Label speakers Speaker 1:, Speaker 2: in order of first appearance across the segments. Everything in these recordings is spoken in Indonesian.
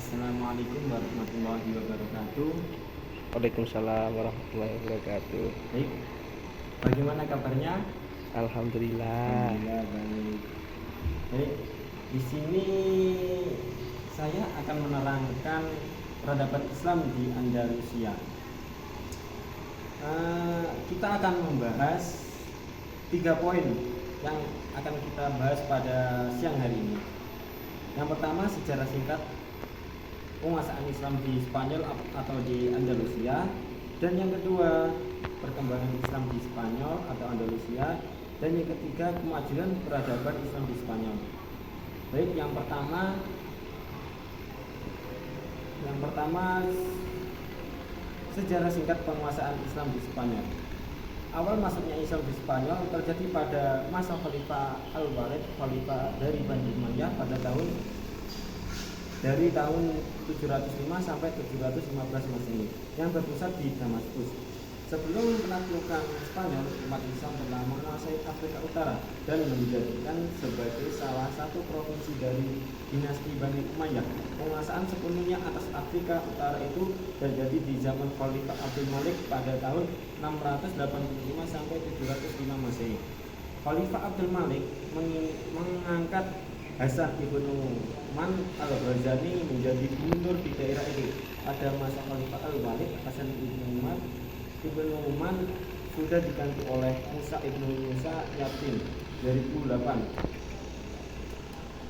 Speaker 1: Assalamualaikum warahmatullahi wabarakatuh.
Speaker 2: Waalaikumsalam warahmatullahi wabarakatuh.
Speaker 1: Baik, bagaimana kabarnya?
Speaker 2: Alhamdulillah.
Speaker 1: Alhamdulillah baik. Baik, di sini saya akan menerangkan peradaban Islam di Andalusia. Kita akan membahas 3 poin yang akan kita bahas pada siang hari ini. Yang pertama, sejarah singkat penguasaan Islam di Spanyol atau di Andalusia, dan yang kedua, perkembangan Islam di Spanyol atau Andalusia, dan yang ketiga, kemajuan peradaban Islam di Spanyol. Baik, yang pertama sejarah singkat penguasaan Islam di Spanyol. Awal masuknya Islam di Spanyol terjadi pada masa Khalifah Al-Walid, Khalifah dari Bani Umayyah dari tahun 705 sampai 715 Masehi yang berpusat di Damaskus. Sebelum penaklukan Spanyol, umat Islam telah menguasai Afrika Utara dan menjadikan sebagai salah satu provinsi dari dinasti Bani Umayyah. Penguasaan sepenuhnya atas Afrika Utara itu terjadi di zaman Khalifah Abdul Malik pada tahun 685 sampai 705 Masehi. Khalifah Abdul Malik mengangkat Hasan ibnu Man al-Ghazali menjadi gubernur di daerah itu. Pada masa Khalifah Al-Walid, Hasan ibnu Man sudah diganti oleh Musa ibnu Musa Yatin 2008.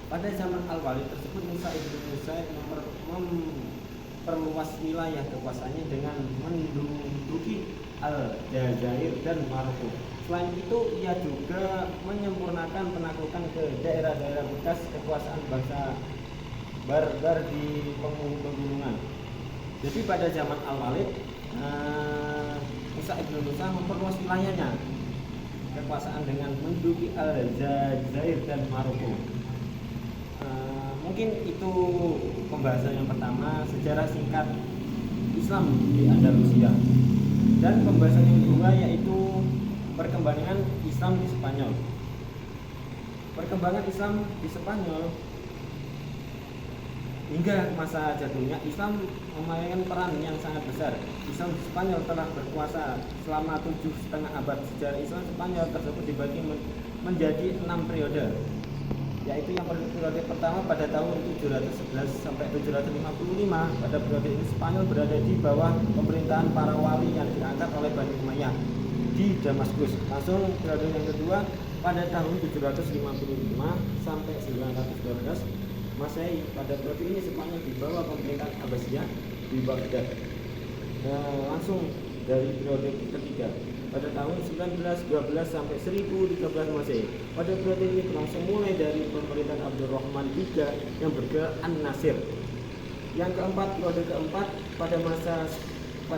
Speaker 1: Pada zaman Al-Walid tersebut, Musa ibnu Musa memperluas wilayah kekuasaannya dengan menduduki Aljazair dan Maroko. Selain itu, ia juga menyempurnakan penaklukan ke daerah-daerah bekas kekuasaan bangsa Barbar di pegunungan. Jadi pada zaman Al-Walid, Musa ibnu Musa memperluas wilayahnya kekuasaan dengan menduduki Aljazair dan Maroko. Mungkin itu pembahasan yang pertama, sejarah singkat Islam di Andalusia. Dan pembahasan yang kedua yaitu perkembangan Islam di Spanyol. Perkembangan Islam di Spanyol hingga masa jatuhnya Islam memainkan peran yang sangat besar. Islam di Spanyol telah berkuasa selama 7,5 abad. Sejarah Islam Spanyol tersebut dibagi menjadi 6 periode, yaitu yang periode pertama pada tahun 711 sampai 755. Pada periode ini Spanyol berada di bawah pemerintahan para wali yang diangkat oleh Bani Umayyah di Damaskus. Langsung periode yang kedua pada tahun 755 sampai 912 Masehi. Pada periode ini Spanyol di bawah pemerintahan Abbasiyah di Baghdad. Langsung dari periode ketiga pada tahun 1912 sampai 1013 Masehi. Pada periode ini berlangsung mulai dari pemerintahan Abdurrahman III yang bergerak An-Nasir. Yang keempat, periode keempat pada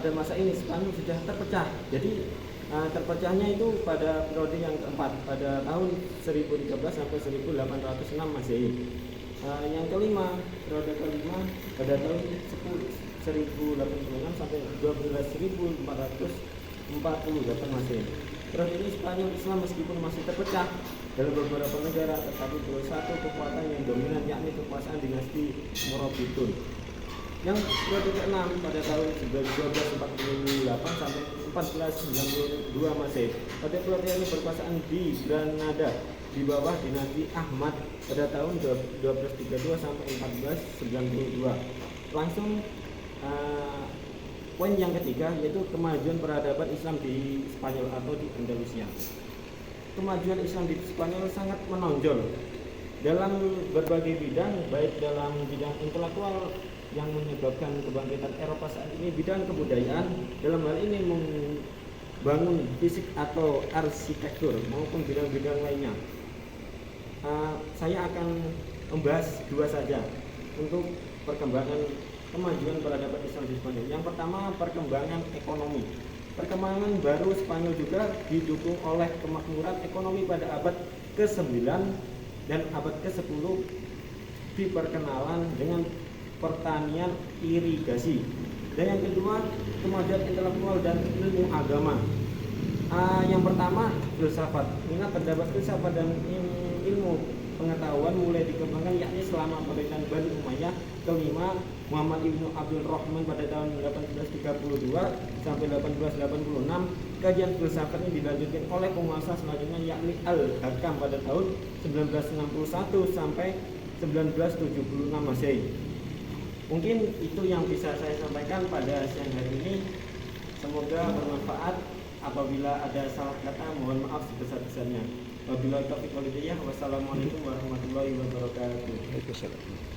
Speaker 1: masa ini Spanyol sudah terpecah. Jadi terpecahnya itu pada periode yang keempat pada tahun 1013 sampai 1806 Masehi. Yang kelima, periode kelima pada tahun 1086 sampai 12.448 Masehi. Periode ini Spanyol Islam meskipun masih terpecah dalam beberapa negara, tetapi satu kekuatan yang dominan, yakni kekuasaan dinasti Morobitun. Yang periode ke-6 pada tahun 1248 sampai 1492 Masehi. Pada periode ini berkuasaan di Granada di bawah dinasti Ahmad pada tahun 1232 sampai 1492. Langsung poin yang ketiga yaitu kemajuan peradaban Islam di Spanyol atau di Andalusia. Kemajuan Islam di Spanyol sangat menonjol dalam berbagai bidang, baik dalam bidang intelektual yang menyebabkan kebangkitan Eropa saat ini, bidang kebudayaan, dalam hal ini membangun fisik atau arsitektur, maupun bidang-bidang lainnya. Saya akan membahas 2 saja untuk perkembangan kemajuan peradaban Islam di Spanyol. Yang pertama, perkembangan ekonomi. Perkembangan baru Spanyol juga didukung oleh kemakmuran ekonomi pada abad ke-9 dan abad ke-10 diperkenalan dengan pertanian irigasi. Dan yang kedua, kemajuan intelektual dan ilmu agama. Yang pertama, filsafat. Ingat, terdapat filsafat dan ilmu pengetahuan mulai dikembangkan yakni selama pemerintahan Bani Umayyah. Kelima, Muhammad Ibnu Abdul Rahman pada tahun 1832 sampai 1886. Kajian filsafat ini dilanjutkan oleh penguasa selanjutnya yakni Al-Hakam pada tahun 1961 sampai 1976 Masehi. Mungkin itu yang bisa saya sampaikan pada siang hari ini. Semoga bermanfaat. Apabila ada salah kata mohon maaf sebesar-besarnya. Wabillahi taufiq wal hidayah. Wassalamualaikum warahmatullahi wabarakatuh.
Speaker 2: Waalaikumsalam.